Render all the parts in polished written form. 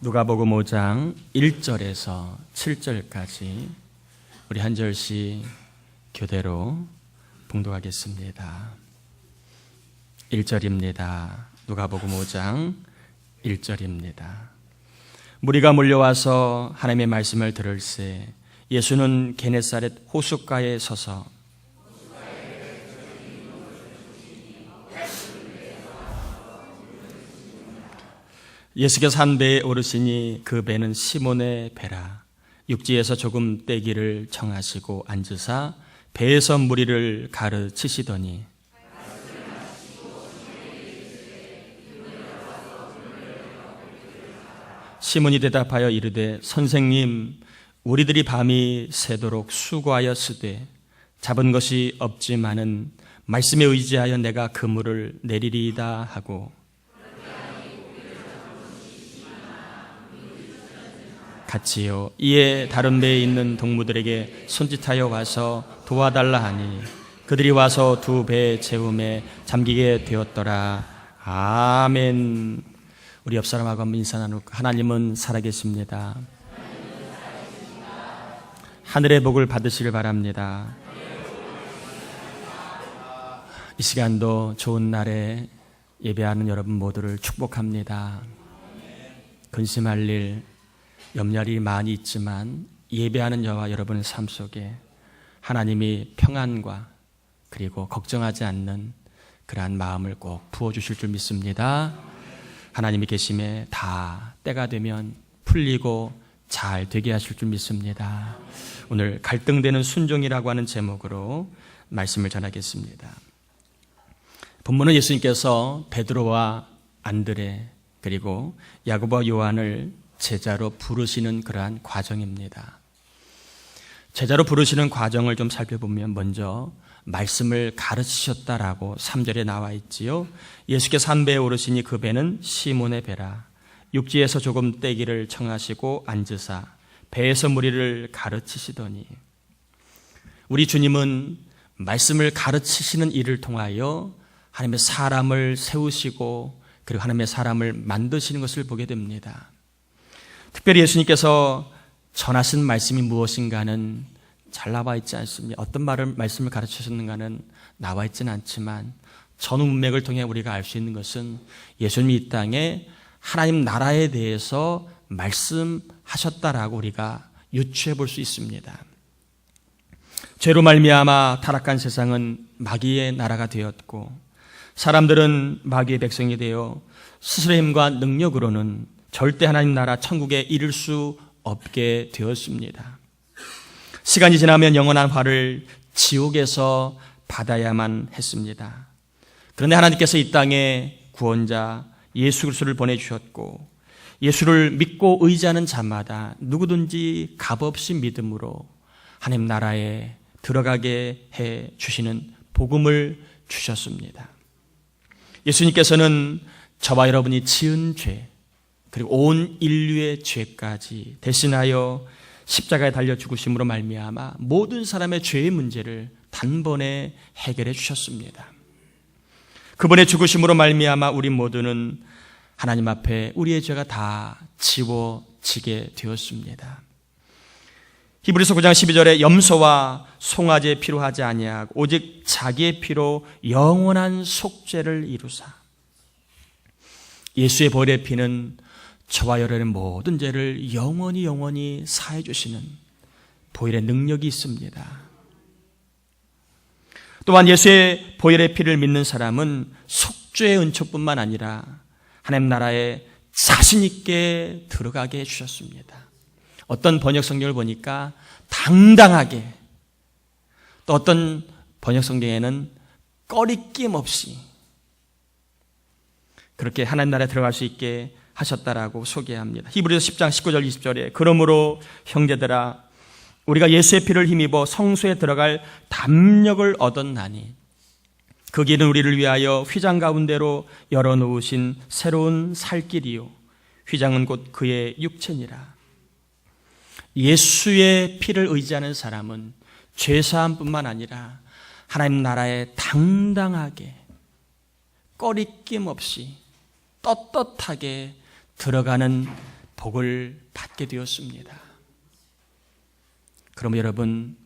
누가복음 5장 1절에서 7절까지 우리 한 절씩 교대로 봉독하겠습니다. 1절입니다. 누가복음 5장 1절입니다. 무리가 몰려와서 하나님의 말씀을 들을새 예수는 게네사렛 호숫가에 서서 예수께서 한 배에 오르시니 그 배는 시몬의 배라. 육지에서 조금 떼기를 청하시고 앉으사 배에서 무리를 가르치시더니 시몬이 대답하여 이르되 선생님, 우리들이 밤이 새도록 수고하였으되 잡은 것이 없지만은 말씀에 의지하여 내가 그물을 내리리이다 하고 같이요. 이에 다른 배에 있는 동무들에게 손짓하여 와서 도와달라 하니 그들이 와서 두 배 채움에 잠기게 되었더라. 아멘. 우리 옆 사람하고 한번 인사 나누고 하나님은 살아계십니다. 하늘의 복을 받으시길 바랍니다. 이 시간도 좋은 날에 예배하는 여러분 모두를 축복합니다. 근심할 일, 염려할 일이 많이 있지만 예배하는 저와 여러분의 삶 속에 하나님이 평안과 그리고 걱정하지 않는 그러한 마음을 꼭 부어주실 줄 믿습니다. 하나님이 계심에 다 때가 되면 풀리고 잘 되게 하실 줄 믿습니다. 오늘 갈등되는 순종이라고 하는 제목으로 말씀을 전하겠습니다. 본문은 예수님께서 베드로와 안드레 그리고 야고보와 요한을 제자로 부르시는 그러한 과정입니다. 제자로 부르시는 과정을 좀 살펴보면 먼저 말씀을 가르치셨다라고 3절에 나와 있지요. 예수께서 한 배에 오르시니 그 배는 시몬의 배라. 육지에서 조금 떼기를 청하시고 앉으사 배에서 무리를 가르치시더니 우리 주님은 말씀을 가르치시는 일을 통하여 하나님의 사람을 세우시고 그리고 하나님의 사람을 만드시는 것을 보게 됩니다. 특별히 예수님께서 전하신 말씀이 무엇인가는 잘 나와 있지 않습니다. 어떤 말씀을 가르치셨는가는 나와 있지는 않지만 전후 문맥을 통해 우리가 알 수 있는 것은 예수님이 이 땅에 하나님 나라에 대해서 말씀하셨다라고 우리가 유추해 볼 수 있습니다. 죄로 말미암아 타락한 세상은 마귀의 나라가 되었고 사람들은 마귀의 백성이 되어 스스로의 힘과 능력으로는 절대 하나님 나라 천국에 이를 수 없게 되었습니다. 시간이 지나면 영원한 화를 지옥에서 받아야만 했습니다. 그런데 하나님께서 이 땅에 구원자 예수 그리스도를 보내주셨고 예수를 믿고 의지하는 자마다 누구든지 값없이 믿음으로 하나님 나라에 들어가게 해 주시는 복음을 주셨습니다. 예수님께서는 저와 여러분이 지은 죄 그리고 온 인류의 죄까지 대신하여 십자가에 달려 죽으심으로 말미암아 모든 사람의 죄의 문제를 단번에 해결해 주셨습니다. 그분의 죽으심으로 말미암아 우리 모두는 하나님 앞에 우리의 죄가 다 지워지게 되었습니다. 히브리서 9장 12절에 염소와 송아지의 피로 하지 아니하고 오직 자기의 피로 영원한 속죄를 이루사 예수의 보혈의 피는 저와 여러분의 모든 죄를 영원히 사해 주시는 보혈의 능력이 있습니다. 또한 예수의 보혈의 피를 믿는 사람은 속죄의 은총뿐만 아니라 하나님 나라에 자신 있게 들어가게 해 주셨습니다. 어떤 번역 성경을 보니까 당당하게, 또 어떤 번역 성경에는 꺼리낌 없이 그렇게 하나님 나라에 들어갈 수 있게 하셨다라고 소개합니다. 히브리서 10장 19절 20절에 그러므로 형제들아 우리가 예수의 피를 힘입어 성소에 들어갈 담력을 얻었나니 그 길은 우리를 위하여 휘장 가운데로 열어놓으신 새로운 살 길이요 휘장은 곧 그의 육체니라. 예수의 피를 의지하는 사람은 죄사함뿐만 아니라 하나님 나라에 당당하게 꺼리낌 없이 떳떳하게 들어가는 복을 받게 되었습니다. 그럼 여러분,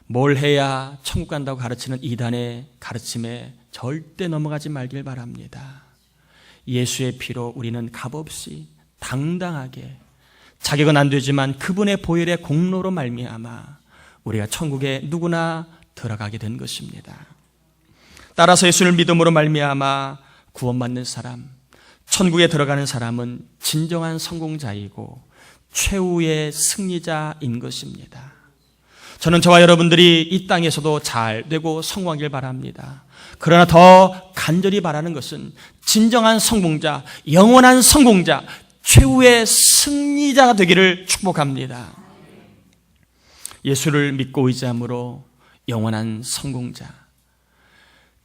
뭘 해야 천국 간다고 가르치는 이단의 가르침에 절대 넘어가지 말길 바랍니다. 예수의 피로 우리는 값없이 당당하게, 자격은 안 되지만 그분의 보혈의 공로로 말미암아 우리가 천국에 누구나 들어가게 된 것입니다. 따라서 예수를 믿음으로 말미암아 구원받는 사람, 천국에 들어가는 사람은 진정한 성공자이고 최후의 승리자인 것입니다. 저는 저와 여러분들이 이 땅에서도 잘 되고 성공하길 바랍니다. 그러나 더 간절히 바라는 것은 진정한 성공자, 영원한 성공자, 최후의 승리자가 되기를 축복합니다. 예수를 믿고 의지함으로 영원한 성공자,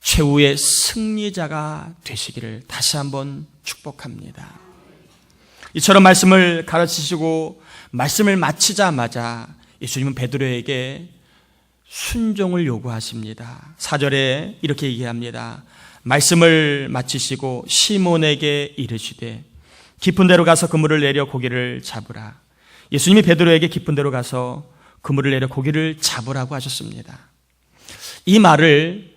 최후의 승리자가 되시기를 다시 한번 축복합니다. 이처럼 말씀을 가르치시고 말씀을 마치자마자 예수님은 베드로에게 순종을 요구하십니다. 4절에 이렇게 얘기합니다. 말씀을 마치시고 시몬에게 이르시되 깊은 데로 가서 그물을 내려 고기를 잡으라. 예수님이 베드로에게 깊은 데로 가서 그물을 내려 고기를 잡으라고 하셨습니다. 이 말을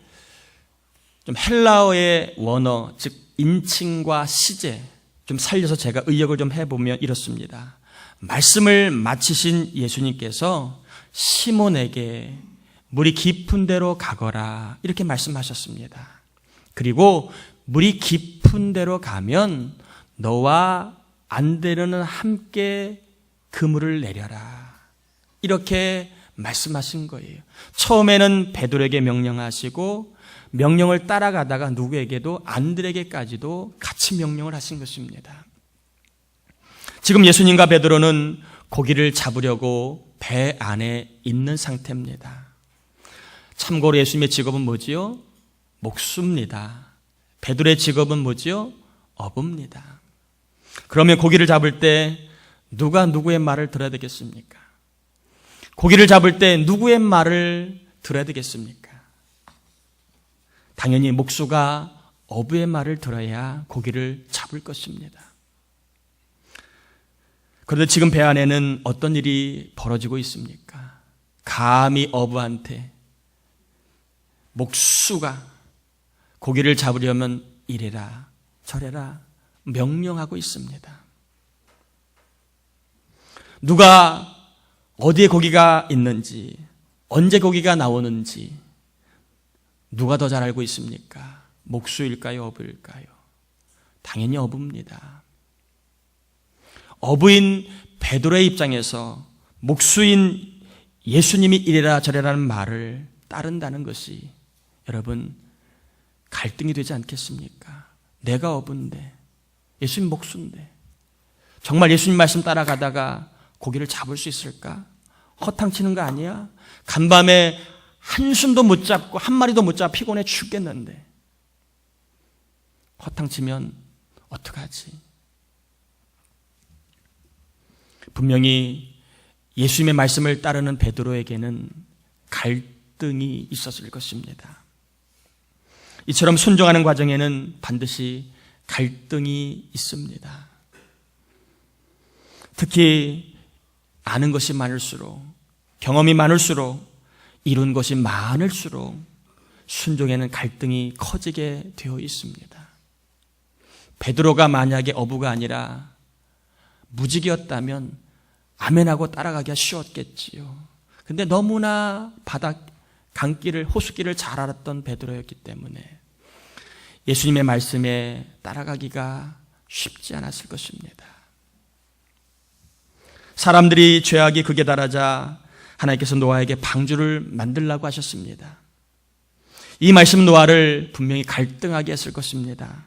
좀 헬라어의 원어, 즉 인칭과 시제 좀 살려서 제가 의역을 좀 해보면 이렇습니다. 말씀을 마치신 예수님께서 시몬에게 물이 깊은 데로 가거라 이렇게 말씀하셨습니다. 그리고 물이 깊은 데로 가면 너와 안드레는 함께 그물을 내려라 이렇게 말씀하신 거예요. 처음에는 베드로에게 명령하시고 명령을 따라가다가 누구에게도 안드레에게까지도 같이 명령을 하신 것입니다. 지금 예수님과 베드로는 고기를 잡으려고 배 안에 있는 상태입니다. 참고로 예수님의 직업은 뭐지요? 목수입니다. 베드로의 직업은 뭐지요? 어부입니다. 그러면 고기를 잡을 때 누가 누구의 말을 들어야 되겠습니까? 고기를 잡을 때 누구의 말을 들어야 되겠습니까? 당연히 목수가 어부의 말을 들어야 고기를 잡을 것입니다. 그런데 지금 배 안에는 어떤 일이 벌어지고 있습니까? 감히 어부한테 목수가 고기를 잡으려면 이래라 저래라 명령하고 있습니다. 누가 어디에 고기가 있는지, 언제 고기가 나오는지 누가 더 잘 알고 있습니까? 목수일까요? 어부일까요? 당연히 어부입니다. 어부인 베드로의 입장에서 목수인 예수님이 이래라 저래라는 말을 따른다는 것이 여러분 갈등이 되지 않겠습니까? 내가 어부인데 예수님 목수인데 정말 예수님 말씀 따라가다가 고기를 잡을 수 있을까? 허탕치는 거 아니야? 간밤에 한숨도 못 잡고 한 마리도 못 잡아 피곤해 죽겠는데 허탕치면 어떡하지? 분명히 예수님의 말씀을 따르는 베드로에게는 갈등이 있었을 것입니다. 이처럼 순종하는 과정에는 반드시 갈등이 있습니다. 특히 아는 것이 많을수록, 경험이 많을수록, 이룬 것이 많을수록 순종에는 갈등이 커지게 되어 있습니다. 베드로가 만약에 어부가 아니라 무직이었다면 아멘하고 따라가기가 쉬웠겠지요. 근데 너무나 바다 강길을, 호수길을 잘 알았던 베드로였기 때문에 예수님의 말씀에 따라가기가 쉽지 않았을 것입니다. 사람들이 죄악이 극에 달하자 하나님께서 노아에게 방주를 만들라고 하셨습니다. 이 말씀 노아를 분명히 갈등하게 했을 것입니다.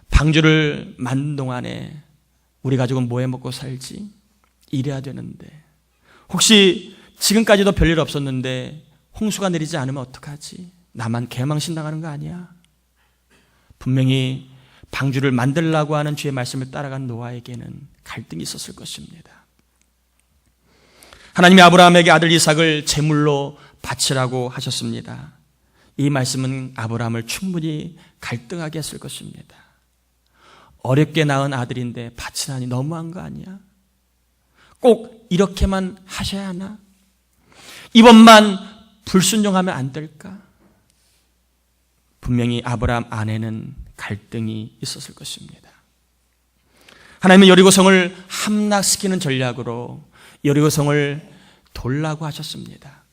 방주를 만든 동안에 우리 가족은 뭐 해 먹고 살지? 이래야 되는데 혹시 지금까지도 별일 없었는데 홍수가 내리지 않으면 어떡하지? 나만 개망신당하는 거 아니야? 분명히 방주를 만들라고 하는 주의 말씀을 따라간 노아에게는 갈등이 있었을 것입니다. 하나님이 아브라함에게 아들 이삭을 제물로 바치라고 하셨습니다. 이 말씀은 아브라함을 충분히 갈등하게 했을 것입니다. 어렵게 낳은 아들인데 바치라니 너무한 거 아니야? 꼭 이렇게만 하셔야 하나? 이번만 불순종하면 안 될까? 분명히 아브라함 안에는 갈등이 있었을 것입니다. 하나님은 여리고성을 함락시키는 전략으로 여리고성을 돌라고 하셨습니다.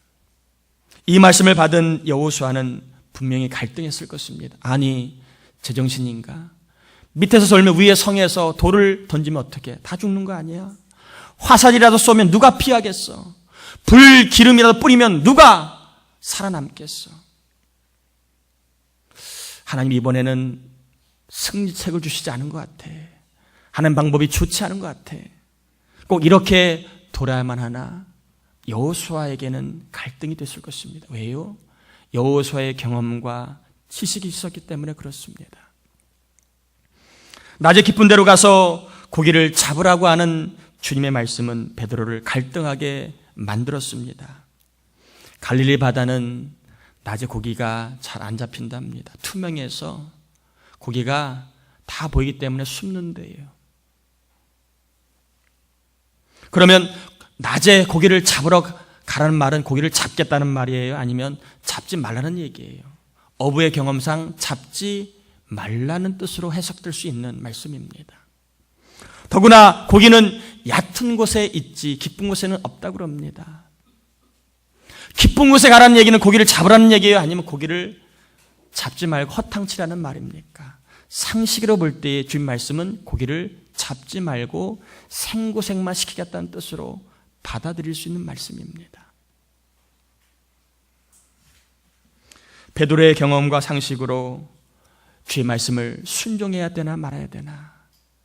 이 말씀을 받은 여호수아는 분명히 갈등했을 것입니다. 아니, 제정신인가? 밑에서 쏠면 위에 성에서 돌을 던지면 어떻게? 다 죽는 거 아니야? 화살이라도 쏘면 누가 피하겠어? 불 기름이라도 뿌리면 누가 살아남겠어? 하나님 이번에는 승리책을 주시지 않은 것 같아. 하는 방법이 좋지 않은 것 같아. 꼭 이렇게 돌아야만 하나? 여호수아에게는 갈등이 됐을 것입니다. 왜요? 여호수아의 경험과 지식이 있었기 때문에 그렇습니다. 낮에 깊은 데로 가서 고기를 잡으라고 하는 주님의 말씀은 베드로를 갈등하게 만들었습니다. 갈릴리 바다는 낮에 고기가 잘 안 잡힌답니다. 투명해서 고기가 다 보이기 때문에 숨는데요. 그러면 낮에 고기를 잡으러 가라는 말은 고기를 잡겠다는 말이에요? 아니면 잡지 말라는 얘기예요? 어부의 경험상 잡지 말라는 뜻으로 해석될 수 있는 말씀입니다. 더구나 고기는 얕은 곳에 있지 깊은 곳에는 없다고 그럽니다. 깊은 곳에 가라는 얘기는 고기를 잡으라는 얘기예요? 아니면 고기를 잡지 말고 허탕치라는 말입니까? 상식으로 볼 때의 주님 말씀은 고기를 잡지 말고 생고생만 시키겠다는 뜻으로 받아들일 수 있는 말씀입니다. 베드로의 경험과 상식으로 주의 말씀을 순종해야 되나 말아야 되나,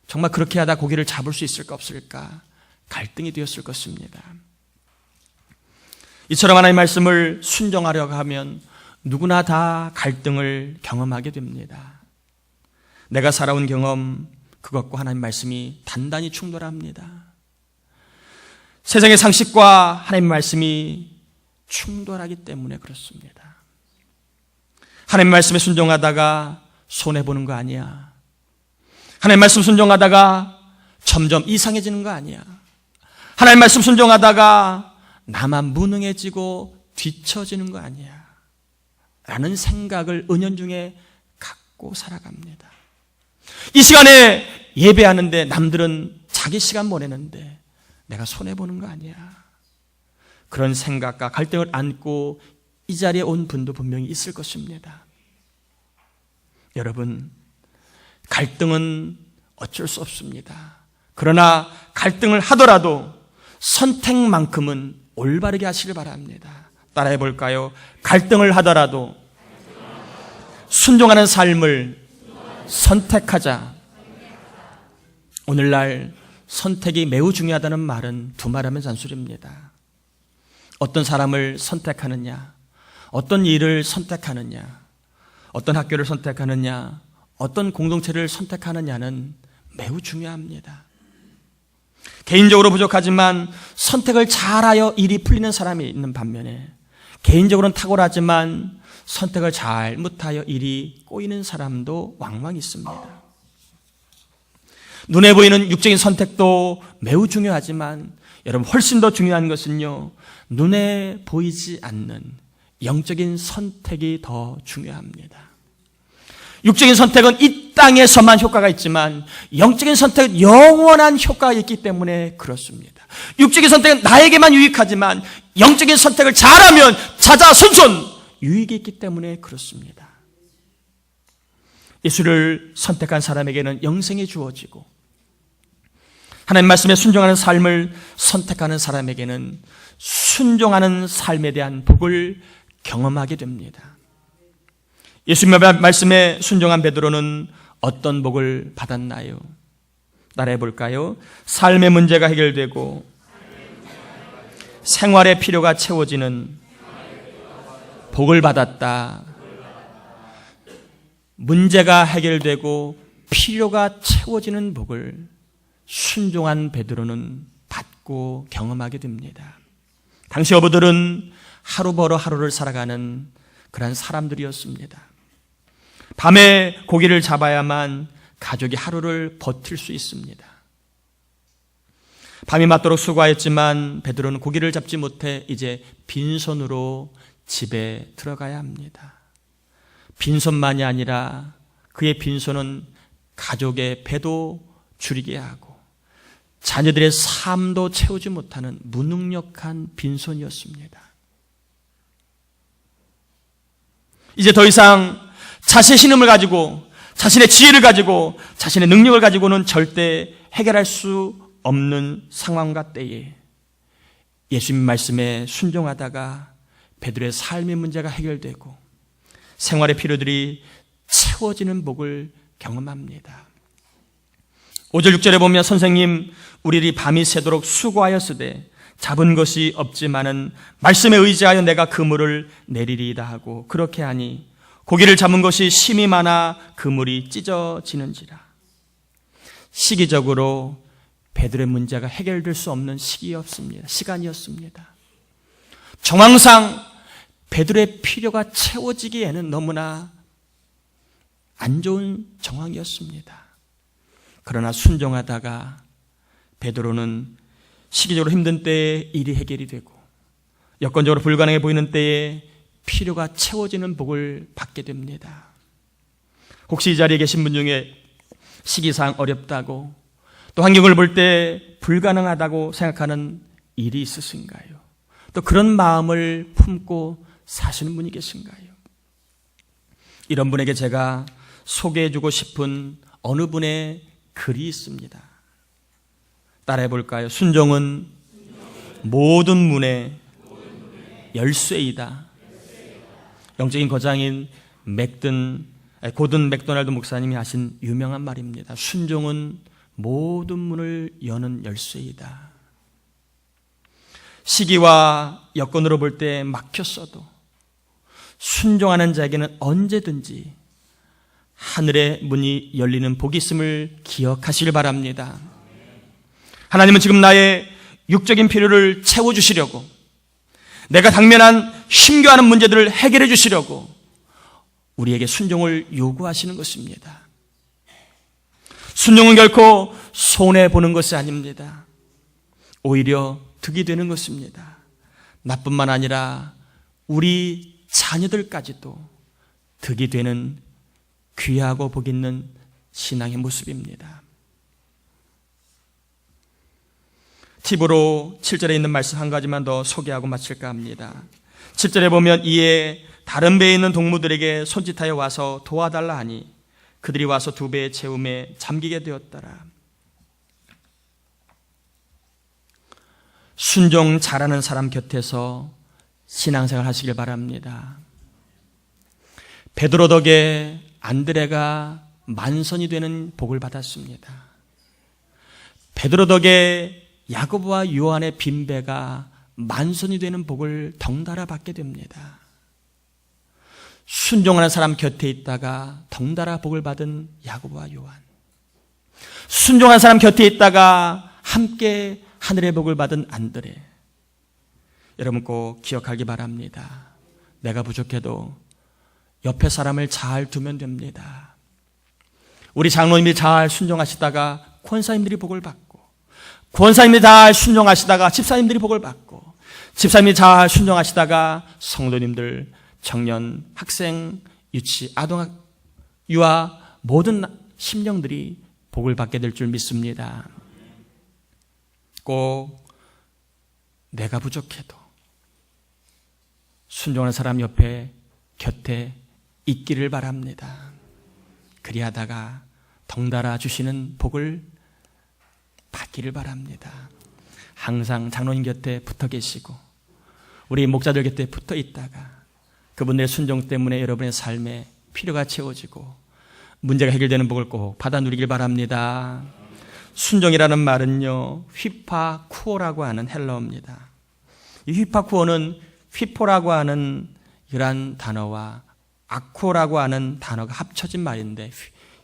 정말 그렇게 하다 고기를 잡을 수 있을까 없을까 갈등이 되었을 것입니다. 이처럼 하나님의 말씀을 순종하려고 하면 누구나 다 갈등을 경험하게 됩니다. 내가 살아온 경험, 그것과 하나님의 말씀이 단단히 충돌합니다. 세상의 상식과 하나님의 말씀이 충돌하기 때문에 그렇습니다. 하나님의 말씀에 순종하다가 손해보는 거 아니야. 하나님의 말씀 순종하다가 점점 이상해지는 거 아니야. 하나님의 말씀 순종하다가 나만 무능해지고 뒤처지는 거 아니야 라는 생각을 은연중에 갖고 살아갑니다. 이 시간에 예배하는데 남들은 자기 시간 보내는데 내가 손해보는 거 아니야. 그런 생각과 갈등을 안고 이 자리에 온 분도 분명히 있을 것입니다. 여러분, 갈등은 어쩔 수 없습니다. 그러나 갈등을 하더라도 선택만큼은 올바르게 하시길 바랍니다. 따라해 볼까요? 갈등을 하더라도 순종하는 삶을 선택하자. 오늘날 선택이 매우 중요하다는 말은 두말하면 잔소리입니다. 어떤 사람을 선택하느냐, 어떤 일을 선택하느냐, 어떤 학교를 선택하느냐, 어떤 공동체를 선택하느냐는 매우 중요합니다. 개인적으로 부족하지만 선택을 잘하여 일이 풀리는 사람이 있는 반면에 개인적으로는 탁월하지만 선택을 잘 못하여 일이 꼬이는 사람도 왕왕 있습니다. 눈에 보이는 육적인 선택도 매우 중요하지만 여러분, 훨씬 더 중요한 것은요, 눈에 보이지 않는 영적인 선택이 더 중요합니다. 육적인 선택은 이 땅에서만 효과가 있지만 영적인 선택은 영원한 효과가 있기 때문에 그렇습니다. 육적인 선택은 나에게만 유익하지만 영적인 선택을 잘하면 자자손손 유익이 있기 때문에 그렇습니다. 예수를 선택한 사람에게는 영생이 주어지고 하나님 말씀에 순종하는 삶을 선택하는 사람에게는 순종하는 삶에 대한 복을 경험하게 됩니다. 예수님의 말씀에 순종한 베드로는 어떤 복을 받았나요? 따라해 볼까요? 삶의 문제가 해결되고 생활의 필요가 채워지는 복을 받았다. 문제가 해결되고 필요가 채워지는 복을 순종한 베드로는 받고 경험하게 됩니다. 당시 어부들은 하루 벌어 하루를 살아가는 그런 사람들이었습니다. 밤에 고기를 잡아야만 가족이 하루를 버틸 수 있습니다. 밤이 맞도록 수고하였지만 베드로는 고기를 잡지 못해 이제 빈손으로 집에 들어가야 합니다. 빈손만이 아니라 그의 빈손은 가족의 배도 줄이게 하고 자녀들의 삶도 채우지 못하는 무능력한 빈손이었습니다. 이제 더 이상 자신의 신임을 가지고 자신의 지혜를 가지고 자신의 능력을 가지고는 절대 해결할 수 없는 상황과 때에 예수님 말씀에 순종하다가 베드로의 삶의 문제가 해결되고 생활의 필요들이 채워지는 복을 경험합니다. 5절 6절에 보면 선생님 우리들이 밤이 새도록 수고하였으되 잡은 것이 없지만은 말씀에 의지하여 내가 그물을 내리리이다 하고 그렇게 하니 고기를 잡은 것이 심이 많아 그물이 찢어지는지라. 시기적으로 베드로의 문제가 해결될 수 없는 시간이었습니다. 정황상 베드로의 필요가 채워지기에는 너무나 안 좋은 정황이었습니다. 그러나 순종하다가 베드로는 시기적으로 힘든 때에 일이 해결이 되고 여건적으로 불가능해 보이는 때에 필요가 채워지는 복을 받게 됩니다. 혹시 이 자리에 계신 분 중에 시기상 어렵다고 또 환경을 볼 때 불가능하다고 생각하는 일이 있으신가요? 또 그런 마음을 품고 사시는 분이 계신가요? 이런 분에게 제가 소개해주고 싶은 어느 분의 글이 있습니다. 따라해 볼까요? 순종은 모든 문의 열쇠이다. 영적인 거장인 고든 맥도날드 목사님이 하신 유명한 말입니다. 순종은 모든 문을 여는 열쇠이다. 시기와 여건으로 볼 때 막혔어도 순종하는 자에게는 언제든지 하늘의 문이 열리는 복이 있음을 기억하시길 바랍니다. 하나님은 지금 나의 육적인 필요를 채워주시려고 내가 당면한 힘겨워하는 문제들을 해결해 주시려고 우리에게 순종을 요구하시는 것입니다. 순종은 결코 손해보는 것이 아닙니다. 오히려 득이 되는 것입니다. 나뿐만 아니라 우리 자녀들까지도 득이 되는 귀하고 복 있는 신앙의 모습입니다. 팁으로 7절에 있는 말씀 한 가지만 더 소개하고 마칠까 합니다. 7절에 보면 이에 다른 배에 있는 동무들에게 손짓하여 와서 도와달라 하니 그들이 와서 두 배의 채움에 잠기게 되었더라. 순종 잘하는 사람 곁에서 신앙생활 하시길 바랍니다. 베드로 덕에 안드레가 만선이 되는 복을 받았습니다. 베드로 덕에 야고보와 요한의 빈배가 만선이 되는 복을 덩달아 받게 됩니다. 순종하는 사람 곁에 있다가 덩달아 복을 받은 야고보와 요한, 순종하는 사람 곁에 있다가 함께 하늘의 복을 받은 안드레. 여러분 꼭 기억하기 바랍니다. 내가 부족해도 옆에 사람을 잘 두면 됩니다. 우리 장로님이 잘 순종하시다가 권사님들이 복을 받고, 권사님이 잘 순종하시다가 집사님들이 복을 받고, 집사님이 잘 순종하시다가 성도님들, 청년, 학생, 유치, 아동, 유아 모든 심령들이 복을 받게 될 줄 믿습니다. 꼭 내가 부족해도 순종하는 사람 옆에 곁에 있기를 바랍니다. 그리하다가 덩달아 주시는 복을 받기를 바랍니다. 항상 장로님 곁에 붙어 계시고 우리 목자들 곁에 붙어 있다가 그분들의 순종 때문에 여러분의 삶에 필요가 채워지고 문제가 해결되는 복을 꼭 받아 누리길 바랍니다. 순종이라는 말은요, 휘파쿠오라고 하는 헬라어입니다. 이 휘파쿠오는 휘포라고 하는 이러한 단어와 아쿠오라고 하는 단어가 합쳐진 말인데,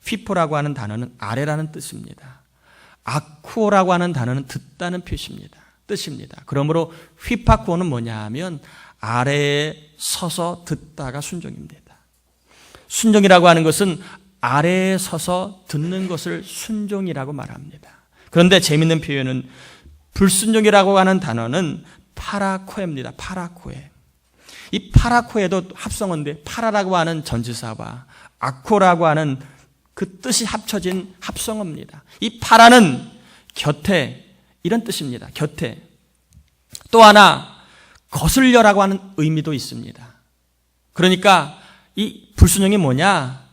휘포라고 하는 단어는 아래라는 뜻입니다. 아쿠오라고 하는 단어는 듣다는 뜻입니다. 그러므로 휘파쿠오는 뭐냐 하면 아래에 서서 듣다가 순종입니다. 순종이라고 하는 것은 아래에 서서 듣는 것을 순종이라고 말합니다. 그런데 재미있는 표현은 불순종이라고 하는 단어는 파라코에입니다. 파라코에. 이 파라코에도 합성어인데 파라라고 하는 전치사와 아코라고 하는 그 뜻이 합쳐진 합성어입니다. 이 파라는 곁에 이런 뜻입니다. 곁에. 또 하나 거슬려라고 하는 의미도 있습니다. 그러니까 이 불순종이 뭐냐?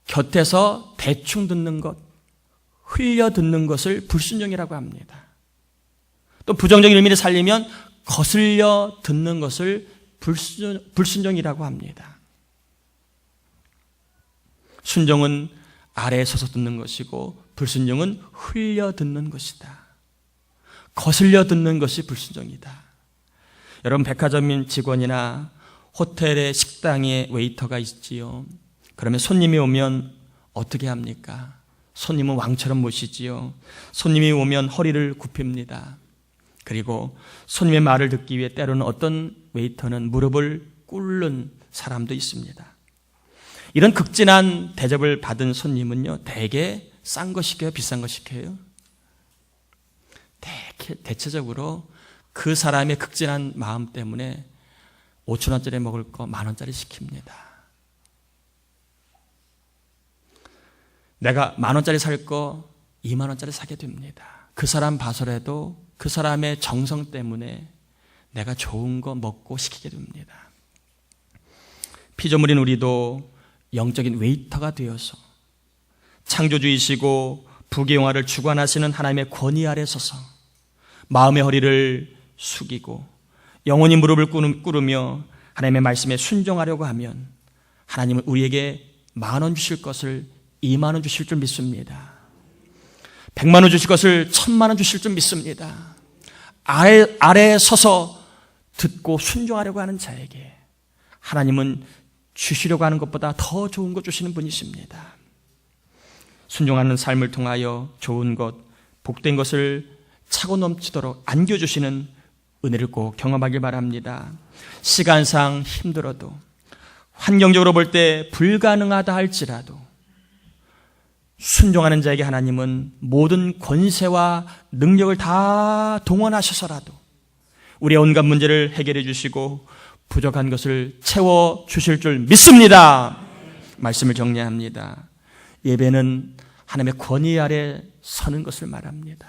곁에서 대충 듣는 것, 흘려 듣는 것을 불순종이라고 합니다. 또 부정적인 의미를 살리면 거슬려 듣는 것을 불순종이라고 합니다. 순종은 아래에 서서 듣는 것이고 불순종은 흘려 듣는 것이다. 거슬려 듣는 것이 불순종이다. 여러분, 백화점 직원이나 호텔의 식당에 웨이터가 있지요. 그러면 손님이 오면 어떻게 합니까? 손님은 왕처럼 모시지요. 손님이 오면 허리를 굽힙니다. 그리고 손님의 말을 듣기 위해 때로는 어떤 웨이터는 무릎을 꿇는 사람도 있습니다. 이런 극진한 대접을 받은 손님은요, 대개 싼 거 시켜요? 비싼 거 시켜요? 대체적으로 그 사람의 극진한 마음 때문에 5,000원짜리 먹을 거 10,000원짜리 시킵니다. 내가 10,000원짜리 살 거 20,000원짜리 사게 됩니다. 그 사람 봐서라도 그 사람의 정성 때문에 내가 좋은 거 먹고 시키게 됩니다. 피조물인 우리도 영적인 웨이터가 되어서 창조주이시고 부귀영화를 주관하시는 하나님의 권위 아래 서서 마음의 허리를 숙이고 영원히 무릎을 꿇으며 하나님의 말씀에 순종하려고 하면 하나님은 우리에게 10,000원 주실 것을 20,000원 주실 줄 믿습니다. 100,000원 주실 것을 1,000,000원 주실 줄 믿습니다. 아래에 서서 듣고 순종하려고 하는 자에게 하나님은 주시려고 하는 것보다 더 좋은 것 주시는 분이십니다. 순종하는 삶을 통하여 좋은 것, 복된 것을 차고 넘치도록 안겨주시는 은혜를 꼭 경험하길 바랍니다. 시간상 힘들어도, 환경적으로 볼 때 불가능하다 할지라도 순종하는 자에게 하나님은 모든 권세와 능력을 다 동원하셔서라도 우리의 온갖 문제를 해결해 주시고 부족한 것을 채워주실 줄 믿습니다. 말씀을 정리합니다. 예배는 하나님의 권위 아래 서는 것을 말합니다.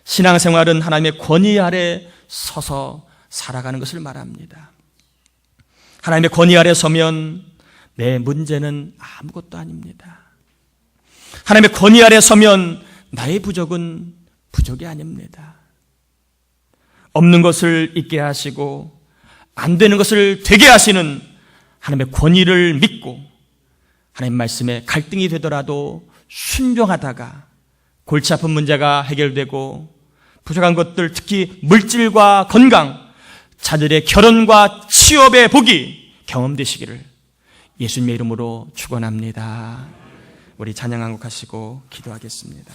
신앙생활은 하나님의 권위 아래 서서 살아가는 것을 말합니다. 하나님의 권위 아래 서면 내 문제는 아무것도 아닙니다. 하나님의 권위 아래 서면 나의 부족은 부족이 아닙니다. 없는 것을 있게 하시고 안 되는 것을 되게 하시는 하나님의 권위를 믿고 하나님 말씀에 갈등이 되더라도 순종하다가 골치 아픈 문제가 해결되고 부족한 것들, 특히 물질과 건강, 자녀의 결혼과 취업의 복이 경험되시기를 예수님의 이름으로 축원합니다. 우리 찬양 한 곡 하시고 기도하겠습니다.